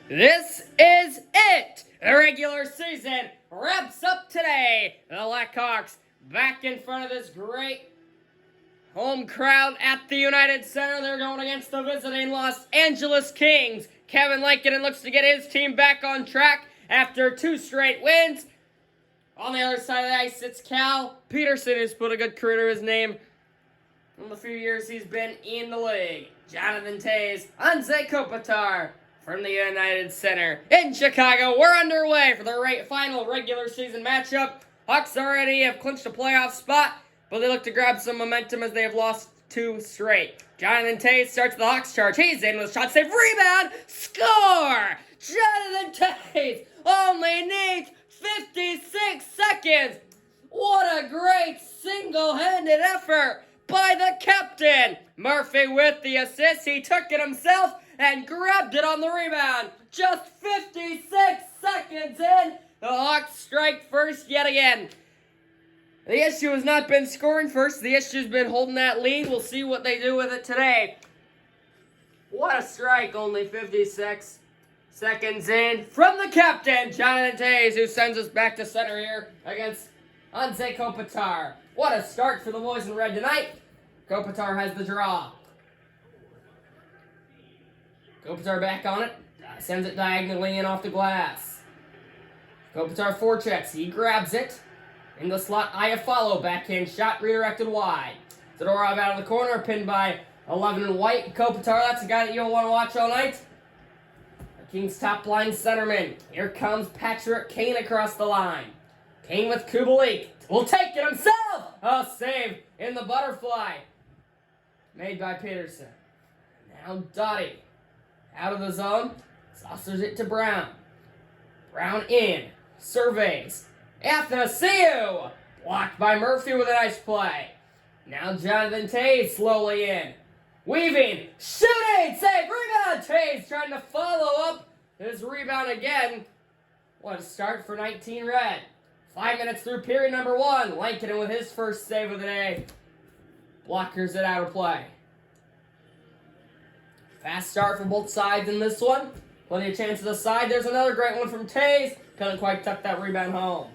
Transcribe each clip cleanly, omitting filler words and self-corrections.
This is it! The regular season wraps up today. The Blackhawks back in front of this great home crowd at the United Center. They're going against the visiting Los Angeles Kings. Kevin Lankinen looks to get his team back on track after 2 straight wins. On the other side of the ice, it's Cal Peterson, who's put a good career to his name in the few years he's been in the league. Jonathan Toews, Anze Kopitar from the United Center. In Chicago, we're underway for the final regular season matchup. Hawks already have clinched a playoff spot, but they look to grab some momentum as they have lost 2 straight. Jonathan Toews starts the Hawks charge. He's in with a shot save, rebound, score! Jonathan Toews only needs 56 seconds. What a great single-handed effort by the captain. Murphy with the assist. He took it himself and grabbed it on the rebound. Just 56 seconds in, the Hawks strike first yet again. The issue has not been scoring first. The issue's been holding that lead. We'll see what they do with it today. What a strike, only 56 seconds in from the captain, Jonathan Toews, who sends us back to center here against Anze Kopitar. What a start for the boys in red tonight. Kopitar has the draw. Kopitar back on it. Sends it diagonally in off the glass. Kopitar forechecks. He grabs it. In the slot, Iafallo backhand shot redirected wide. Zadorov out of the corner, pinned by 11 and White. Kopitar, that's a guy that you'll want to watch all night. The Kings' top line centerman. Here comes Patrick Kane across the line. Kane with Kubalik. Will take it himself! A save in the butterfly. Made by Peterson. Now Doughty. Out of the zone. Saucers it to Brown. Brown in. Surveys. Athanasiou! Blocked by Murphy with a nice play. Now Jonathan Toews slowly in. Weaving. Shooting! Save! Rebound! Toews trying to follow up his rebound again. What a start for 19 red. 5 minutes through period number 1. Lankinen with his first save of the day. Blockers it out of play. Fast start for both sides in this one. Plenty of chances aside. There's another great one from Toews. Couldn't quite tuck that rebound home.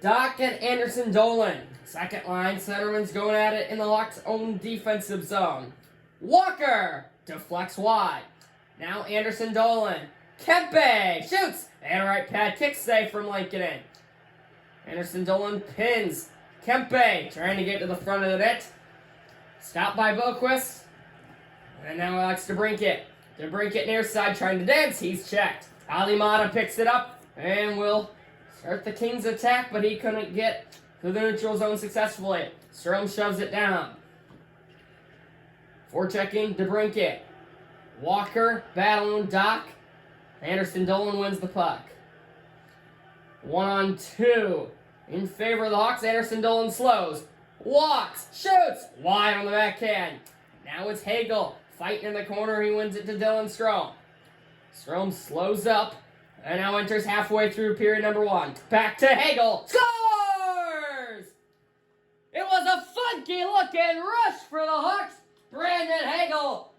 Doc and Anderson Dolan. Second line, centerman's going at it in the Hawks' own defensive zone. Walker deflects wide. Now Anderson Dolan. Kempe shoots. And a right pad kick save from Lankinen. Anderson Dolan pins. Kempe trying to get to the front of the net. Stopped by Boquist. And now Alex DeBrincat. DeBrincat near side trying to dance. He's checked. Alimata picks it up and will start the Kings attack, but he couldn't get to the neutral zone successfully. Strom shoves it down. Forechecking DeBrincat. Walker battling Doc. Anderson Dolan wins the puck. 1-on-2 in favor of the Hawks. Anderson Dolan slows. Walks. Shoots. Wide on the backhand. Now it's Hagel. Fighting in the corner. He wins it to Dylan Strom. Strom slows up. And now enters halfway through period number 1. Back to Hagel. Scores! It was a funky looking rush for the Hawks. Brandon Hagel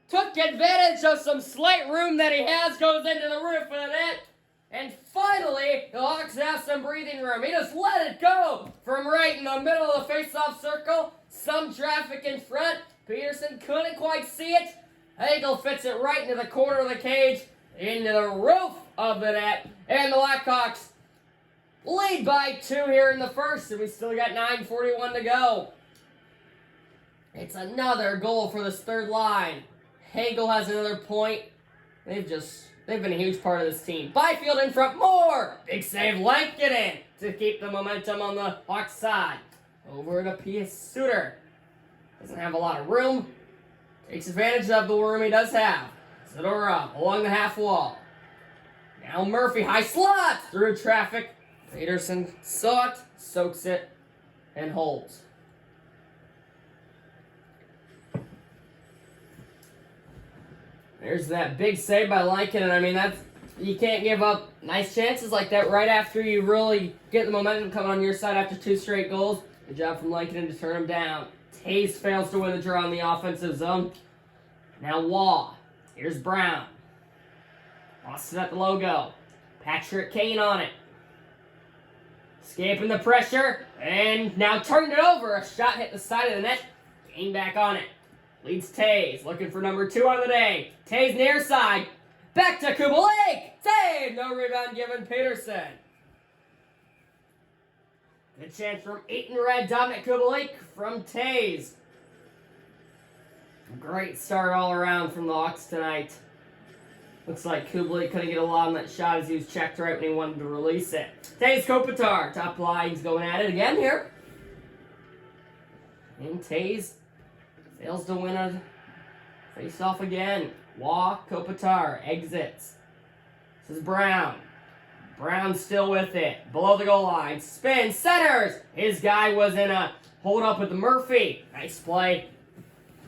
took advantage of some slight room that he has, goes into the roof of the net, and finally, the Hawks have some breathing room. He just let it go from right in the middle of the face-off circle. Some traffic in front. Peterson couldn't quite see it. Hagel fits it right into the corner of the cage, into the roof of the net, and the Blackhawks lead by 2 here in the first, and we still got 9:41 to go. It's another goal for this third line. Hagel has another point. They've been a huge part of this team. Byfield in front, more! Big save, Lankinen to keep the momentum on the Hawks side. Over to P.S. Suter. Doesn't have a lot of room. Takes advantage of the room he does have. Zadorov along the half wall. Now Murphy, high slot through traffic. Peterson saw it, soaks it, and holds. There's that big save by Lankinen. I mean, you can't give up nice chances like that right after you really get the momentum coming on your side after 2 straight goals. Good job from Lankinen to turn him down. Toews fails to win the draw in the offensive zone. Now Waugh. Here's Brown. Lost it at the logo. Patrick Kane on it. Escaping the pressure, and now turned it over. A shot hit the side of the net. Kane back on it. Leads Tays, looking for number 2 on the day. Tays near side. Back to Kubalik. Save! No rebound given Peterson. Good chance from 8 in red. Dominic Kubalik from Tays. Great start all around from the Hawks tonight. Looks like Kubalik couldn't get a lot on that shot as he was checked right when he wanted to release it. Tays Kopitar, top line, he's going at it again here. And Tays fails to win a face-off again. Walk, Kopitar, exits. This is Brown. Brown still with it. Below the goal line. Spin, centers! His guy was in a hold-up with Murphy. Nice play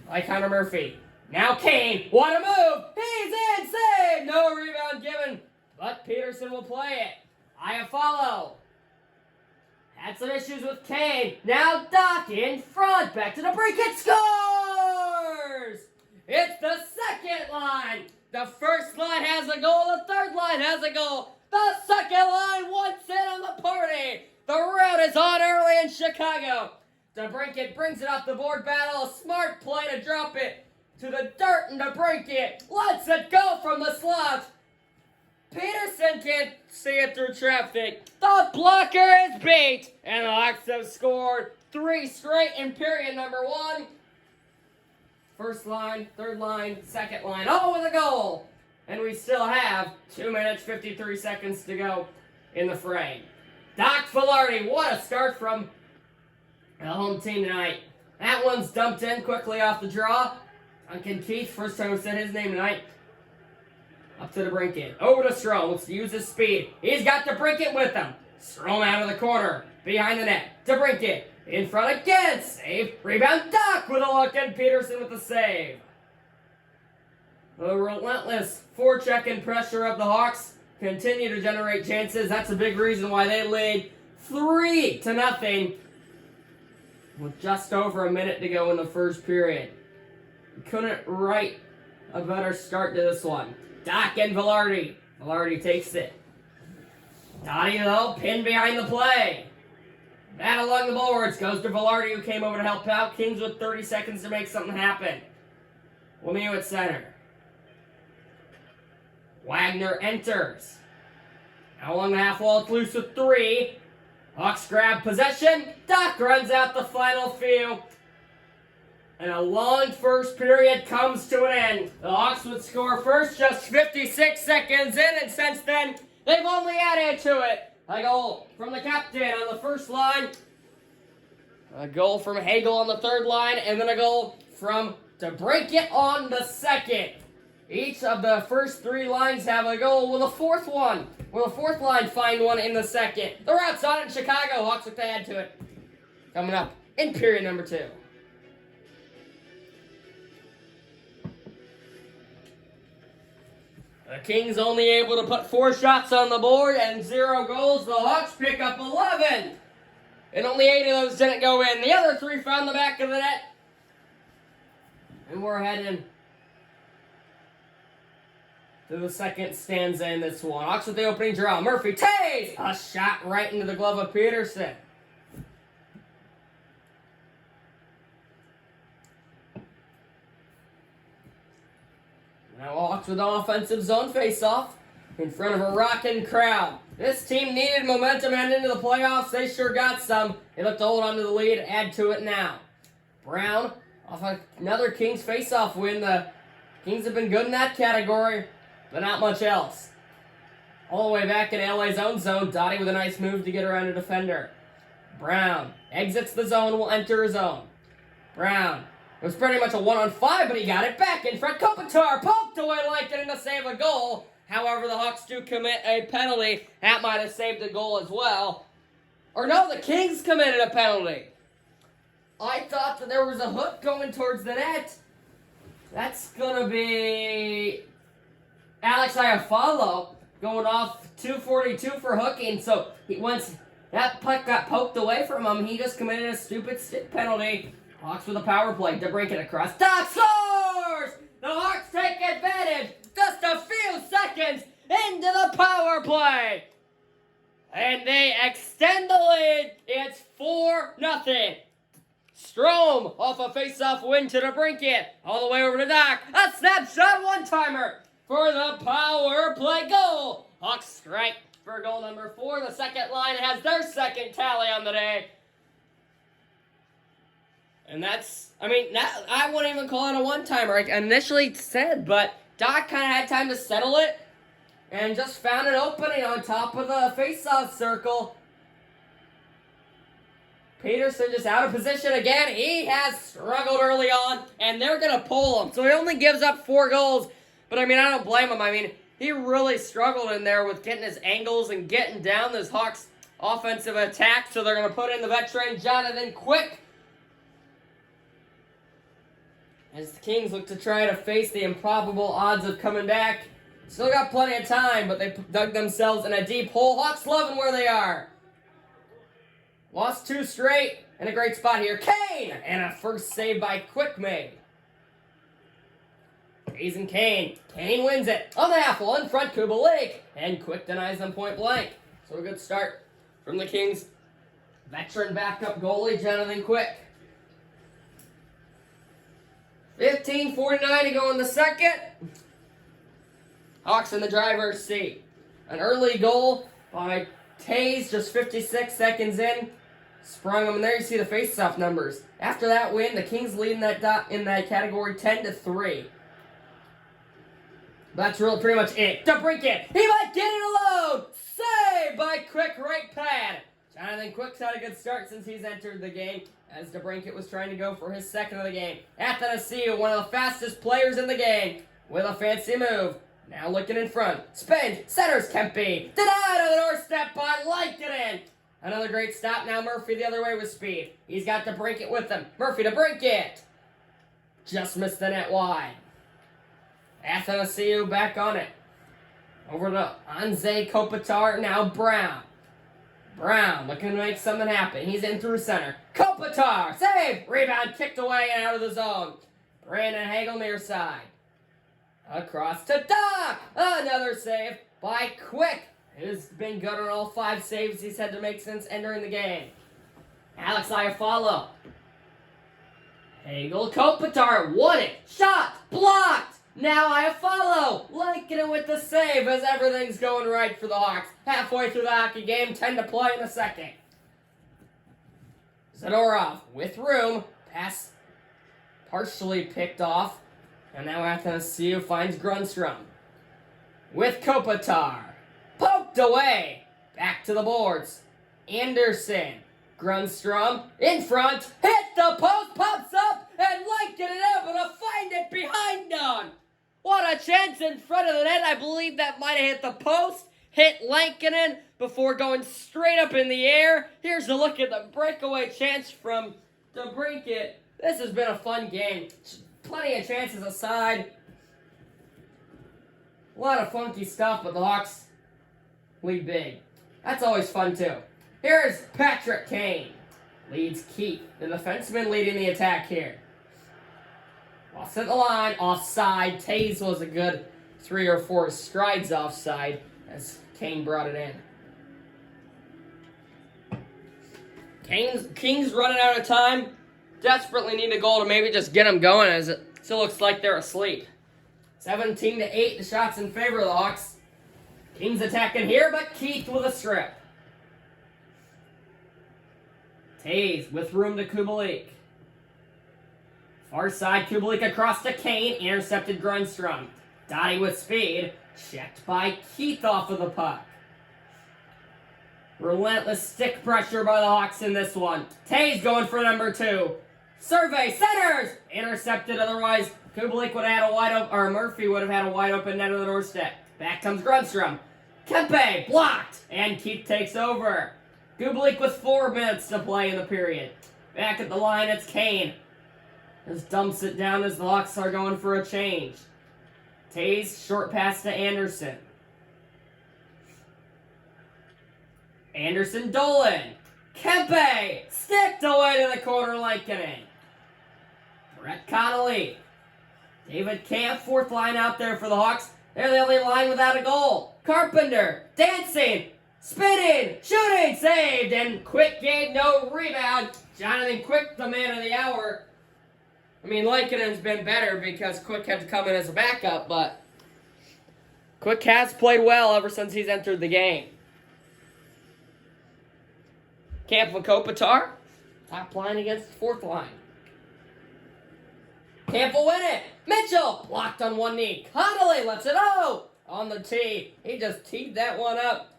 by Connor Murphy. Now Kane, what a move! He's in, save! No rebound given, but Peterson will play it. Iafallo had some issues with Kane. Now Doc in front, back to the break, it scores! It's the second line. The first line has a goal, the third line has a goal. The second line wants it on the party. The rout is on early in Chicago. DeBrincat brings it off the board battle, a smart play to drop it to the dirt, and DeBrincat lets it go from the slot. Peterson can't see it through traffic. The blocker is beat, and the Hawks have scored 3 straight in period number 1. First line, third line, second line, all with a goal. And we still have 2 minutes, 53 seconds to go in the frame. Doc Filardi, what a start from the home team tonight. That one's dumped in quickly off the draw. Duncan Keith, first time we said his name tonight. Up to DeBrincat. Over to Strome. Looks to use his speed. He's got DeBrincat with him. Strome out of the corner. Behind the net. DeBrincat in front again. Save. Rebound. Doc with a look. And Peterson with the save. The relentless forecheck and pressure of the Hawks continue to generate chances. That's a big reason why they lead 3-0 with just over a minute to go in the first period. Couldn't write a better start to this one. Doc and Velarde. Velarde takes it. Dottie, though, pinned behind the play. That along the boards goes to Velarde, who came over to help out. Kings with 30 seconds to make something happen. Lemieux at center. Wagner enters. Now along the half wall, it's loose with 3. Hawks grab possession. Doc runs out the final few. And a long first period comes to an end. The Hawks would score first just 56 seconds in, and since then, they've only added to it. A goal from the captain on the first line, a goal from Hagel on the third line, and then a goal from DeBrincat on the second. Each of the first 3 lines have a goal. Will the fourth line find one in the second? The rout's on in Chicago. Hawks look to add to it. Coming up in period number 2. The Kings only able to put 4 shots on the board and 0 goals. The Hawks pick up 11. And only 8 of those didn't go in. The other 3 found the back of the net. And we're heading to the second stanza in this one. Hawks with the opening draw. Murphy, Tays! A shot right into the glove of Peterson. Now Hawks with an offensive zone face-off in front of a rocking crowd. This team needed momentum and into the playoffs. They sure got some. They look to hold on to the lead, add to it now. Brown off another Kings face-off win. The Kings have been good in that category, but not much else. All the way back in LA's own zone, Dottie with a nice move to get around a defender. Brown exits the zone, will enter his own. Brown. It was pretty much a 1-on-5, but he got it back in front. Kopitar poked away like it to save a goal. However, the Hawks do commit a penalty. That might have saved a goal as well. Or no, the Kings committed a penalty. I thought that there was a hook going towards the net. That's going to be Alex Iafallo going off 242 for hooking. So once that puck got poked away from him, he just committed a stupid stick penalty. Hawks with a power play. DeBrincat across. Doc scores! The Hawks take advantage. play. And they extend the lead. It's 4-0. Strome off a face-off win to DeBrincat. All the way over to Doc. A snapshot one-timer for the power play goal. Hawks strike for goal number 4. The second line has their second tally on the day. And that's, I wouldn't even call it a one-timer. I initially said, but Doc kind of had time to settle it and just found an opening on top of the face-off circle. Peterson just out of position again. He has struggled early on, and they're going to pull him. So he only gives up 4 goals. But, I don't blame him. He really struggled in there with getting his angles and getting down this Hawks offensive attack. So they're going to put in the veteran Jonathan Quick, as the Kings look to try to face the improbable odds of coming back. Still got plenty of time, but they dug themselves in a deep hole. Hawks loving where they are. Lost 2 straight, and a great spot here. Kane! And a first save by Quick made. Hayes and Kane. Kane wins it on the half wall in front. Kubalik. And Quick denies them point blank. So a good start from the Kings. Veteran backup goalie, Jonathan Quick. 15:49 to go in the second. Hawks in the driver's seat. An early goal by Tays just 56 seconds in. Sprung them, and there you see the face-off numbers. After that win, the Kings lead in that category 10-3. That's pretty much it. DeBrincat, he might get it alone! Save by Quick right pad. Jonathan Quick's had a good start since he's entered the game, as DeBrincat was trying to go for his second of the game. Athanasiou, one of the fastest players in the game, with a fancy move. Now looking in front. Spin. Centers Kempe. Denied on the doorstep by Lankinen. Another great stop. Now Murphy the other way with speed. He's got DeBrincat with him. Murphy to DeBrincat. Just missed the net wide. Athanasiou back on it. Over to Anze Kopitar. Now Brown. Brown looking to make something happen. He's in through center. Kopitar. Save. Rebound kicked away and out of the zone. Brandon Hagel near side. Across to Doc! Another save by Quick, who's been good on all 5 saves he's had to make since entering the game. Alex Iafallo. Hagel, Kopitar, won it. Shot, blocked. Now Iafallo, liking it with the save as everything's going right for the Hawks. Halfway through the hockey game, 10 to play in the second. Zadorov with room. Pass partially picked off. And now Athanasiou finds Grundstrom. With Kopitar. Poked away. Back to the boards. Anderson. Grundstrom in front. Hit the post. Pops up. And Lankinen able to find it behind none. What a chance in front of the net. I believe that might have hit the post. Hit Lankinen before going straight up in the air. Here's a look at the breakaway chance from DeBrincat. This has been a fun game. Plenty of chances aside. A lot of funky stuff, but the Hawks lead big. That's always fun, too. Here's Patrick Kane. Leads Keith, the defenseman leading the attack here. Lost at the line, offside. Tays was a good 3 or 4 strides offside as Kane brought it in. Kings running out of time. Desperately need a goal to maybe just get them going, as it still looks like they're asleep. 17-8, the shots in favor of the Hawks. Kings attacking here, but Keith with a strip. Tays with room to Kubalik. Far side, Kubalik across to Kane, intercepted Grundstrom. Dottie with speed, checked by Keith off of the puck. Relentless stick pressure by the Hawks in this one. Tays going for number 2. Survey, centers! Intercepted, otherwise Kubalik would have had a wide open, or Murphy would have had a wide open net of the doorstep. Back comes Grundstrom. Kempe, blocked! And Keith takes over. Kubalik with 4 minutes to play in the period. Back at the line, it's Kane. Just dumps it down as the Hawks are going for a change. Tays, short pass to Anderson. Anderson Dolan. Kempe, sticked away to the corner, Lankinen. Brett Connolly. David Camp, 4th line out there for the Hawks. They're the only line without a goal. Carpenter, dancing, spinning, shooting, saved, and Quick gave no rebound. Jonathan Quick, the man of the hour. I mean, Lankkonen's been better because Quick had to come in as a backup, but Quick has played well ever since he's entered the game. Camp Kopitar, top line against the fourth line. Camp will win it. Mitchell blocked on one knee. Connolly lets it out on the tee. He just teed that one up.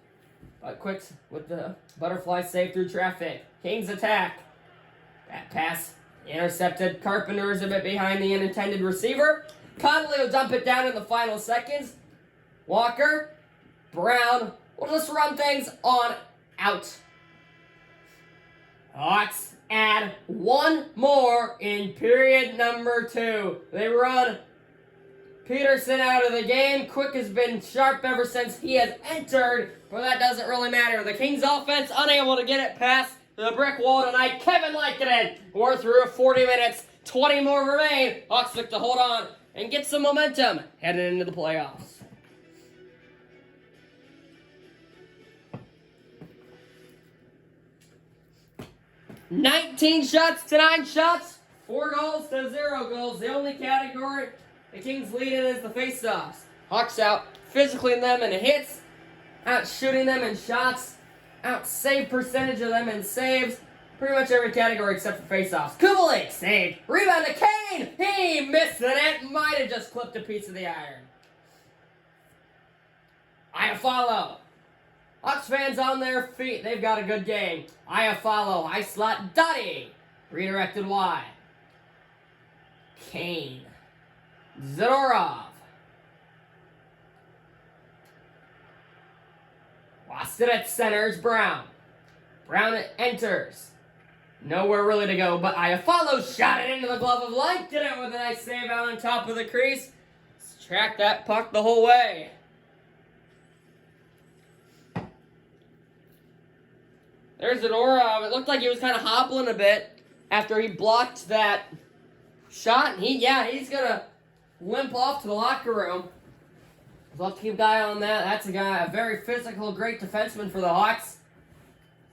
But Quick's with the butterfly save through traffic. Kings attack. That pass intercepted. Carpenter is a bit behind the unintended receiver. Connolly will dump it down in the final seconds. Walker, Brown will just run things on out. Hawks add one more in period number 2. They run Peterson out of the game. Quick has been sharp ever since he has entered, but that doesn't really matter. The Kings offense unable to get it past the brick wall tonight. Kevin Lankkonen, we're through 40 minutes. 20 more remain. Hawks look to hold on and get some momentum headed into the playoffs. 19 shots to 9 shots, 4 goals to 0 goals. The only category the Kings lead in is the faceoffs. Hawks out physically them in hits, out shooting them in shots, out save percentage of them in saves. Pretty much every category except for faceoffs. Kubalik saved. Rebound to Kane. He missed the net. Might have just clipped a piece of the iron. Iafallo. Hawks fans on their feet. They've got a good game. Iafallo. High slot. Dottie. Redirected wide. Kane. Zadorov. Lost it at centers. Brown. Brown enters. Nowhere really to go, but Iafallo shot it into the glove of light. Did it with a nice save out on top of the crease. Track that puck the whole way. There's Zadorov. It looked like he was kind of hobbling a bit after he blocked that shot. He's going to limp off to the locker room. We'll have to keep an eye on that. That's a very physical, great defenseman for the Hawks.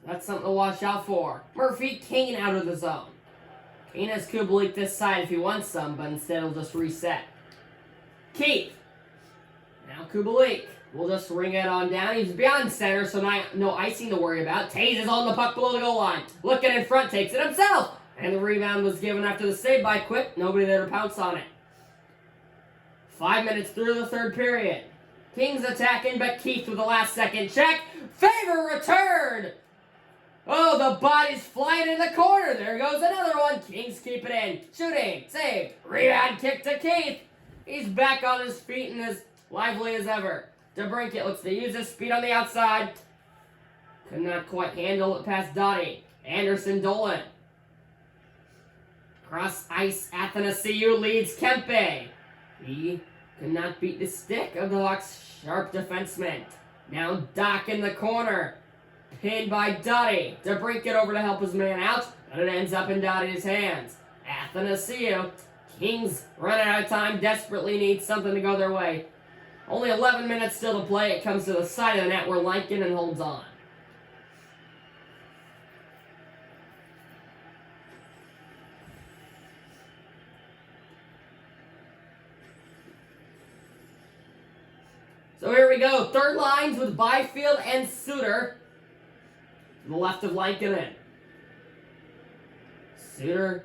That's something to watch out for. Murphy, Kane out of the zone. Kane has Kubalik this side if he wants some, but instead he'll just reset. Keith. Now Kubalik. We'll just ring it on down. He's beyond center, so no icing to worry about. Taze is on the puck below the goal line. Looking in front, takes it himself. And the rebound was given after the save by Quick. Nobody there to pounce on it. 5 minutes through the third period. Kings attacking, but Keith with the last second check. Favor return. Oh, the body's flying in the corner. There goes another one. Kings keep it in. Shooting. Saved. Rebound kick to Keith. He's back on his feet and as lively as ever. DeBrincat looks to use his speed on the outside. Could not quite handle it past Dottie. Anderson Dolan. Cross ice. Athanasiou leads Kempe. He could not beat the stick of the Hawks' sharp defenseman. Now Doc in the corner. Pinned by Dottie. DeBrincat over to help his man out, but it ends up in Dottie's hands. Athanasiou. Kings running out of time, desperately need something to go their way. Only 11 minutes still to play. It comes to the side of the net where Lankkonen holds on. So here we go. Third lines with Byfield and Suter. To the left of Lankkonen. Suter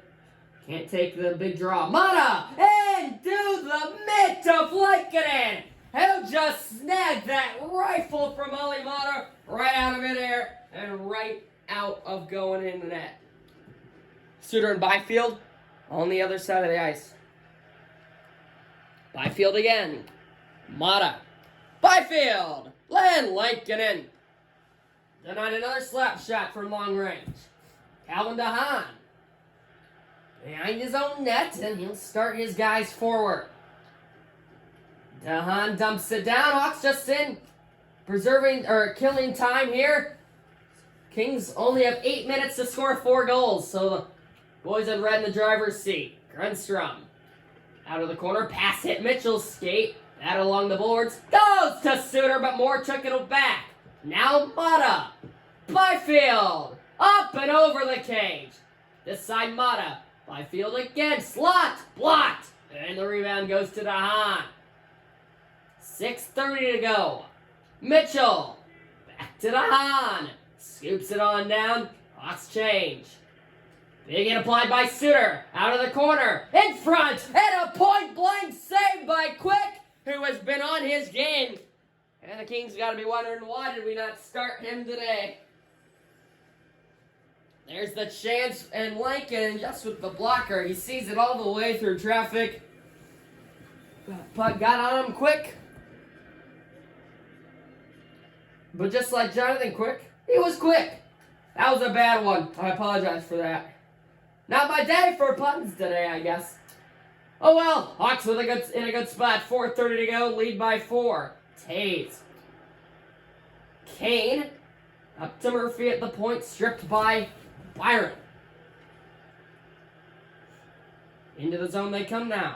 can't take the big draw. Mata! And do the mitt of Lankkonen! He'll just snag that rifle from Olli Mata right out of midair and right out of going in the net. Suter and Byfield on the other side of the ice. Byfield again. Mata. Byfield! Len Lankkonen. Denied another slap shot from long range. Calvin DeHaan. Behind his own net, and he'll start his guys forward. DeHaan dumps it down. Hawks just in, killing time here. Kings only have 8 minutes to score 4 goals, so the boys in red in the driver's seat. Grunstrom out of the corner, pass hit Mitchell's skate. That along the boards. Goes to Suter, but Moore took it back. Now Mata. Byfield. Up and over the cage. This side Mata. Byfield again. Slot. Blocked. And the rebound goes to DeHaan. 6:30 to go. Mitchell. Back to DeHaan. Scoops it on down. Hawks change. Big hit applied by Suter. Out of the corner. In front. And a point-blank save by Quick, who has been on his game. And the Kings got to be wondering, why did we not start him today? There's the chance, and Lincoln, just with the blocker, he sees it all the way through traffic. Puck got on him quick. But just like Jonathan Quick, he was quick. That was a bad one. I apologize for that. Not my day for puns today, I guess. Oh well, Hawks in a good spot. 4:30 to go, lead by 4. Taves. Kane. Up to Murphy at the point, stripped by Byron. Into the zone they come now.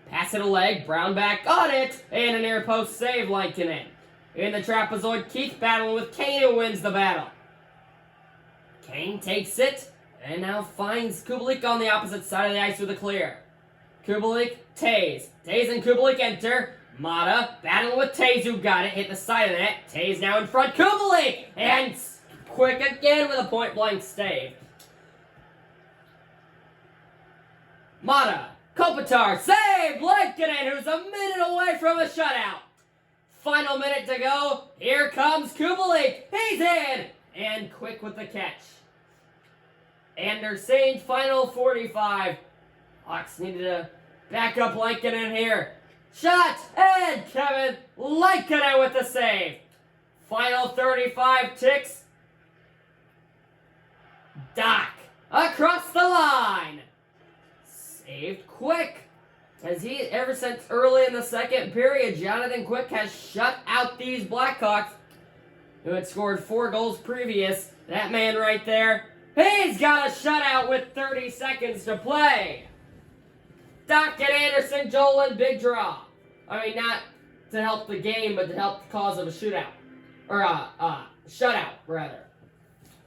Pass it a leg, Brown back on it, and a near post save, Lankinen. In the trapezoid, Keith battling with Kane, who wins the battle. Kane takes it, and now finds Kubalik on the opposite side of the ice with a clear. Kubalik, Taves. Taves and Kubalik enter. Mata battling with Taves, who got it, hit the side of the net. Taves now in front, Kubalik, and Quick again with a point-blank save. Mata, Kopitar, save! Lankinen, who's a minute away from a shutout. Final minute to go. Here comes Kubalik. He's in! And Quick with the catch. Anderson, final 45. Hawks needed to back up Lankinen here. Shot! And Kevin Lankinen with the save. Final 35 ticks. Doc across the line. Saved Quick. As ever since early in the second period, Jonathan Quick has shut out these Blackhawks, who had scored 4 goals previous. That man right there, he's got a shutout with 30 seconds to play. Doc and Anderson, Jolin, big draw. I mean, not to help the game, but to help the cause of a shootout. Or shutout, rather.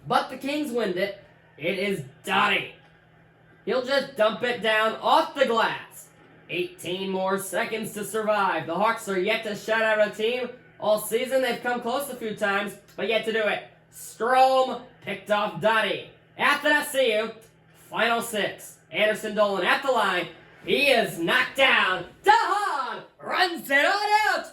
But the Kings win it. It is Dottie. He'll just dump it down off the glass. 18 more seconds to survive. The Hawks are yet to shut out a team. All season, they've come close a few times, but yet to do it. Strome picked off Dottie. Athanasiou, final 6. Anderson Dolan at the line. He is knocked down. DeHaan runs it on out.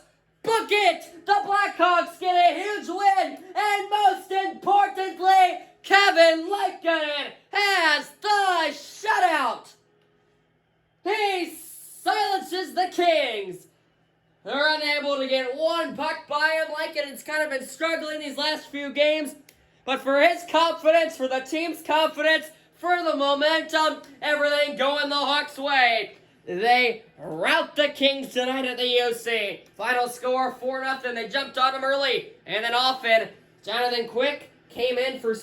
Book it! The Blackhawks get a huge win, and most importantly, Kevin Lankinen has the shutout. He silences the Kings. They're unable to get one puck by him. Lankinen's kind of been struggling these last few games, but for his confidence, for the team's confidence, for the momentum, everything going the Hawks' way. They rout the Kings tonight at the UC. Final score, 4-0. They jumped on them early. And then often, Jonathan Quick came in for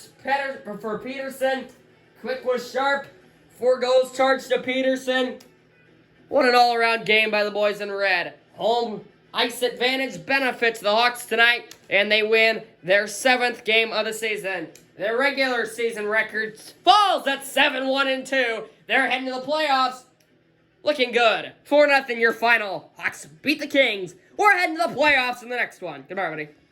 Peterson. Quick was sharp. 4 goals charged to Peterson. What an all-around game by the boys in red. Home ice advantage benefits the Hawks tonight, and they win their 7th game of the season. Their regular season record falls at 7-1-2. They're heading to the playoffs. Looking good. 4-0 your final. Hawks beat the Kings. We're heading to the playoffs in the next one. Goodbye, everybody.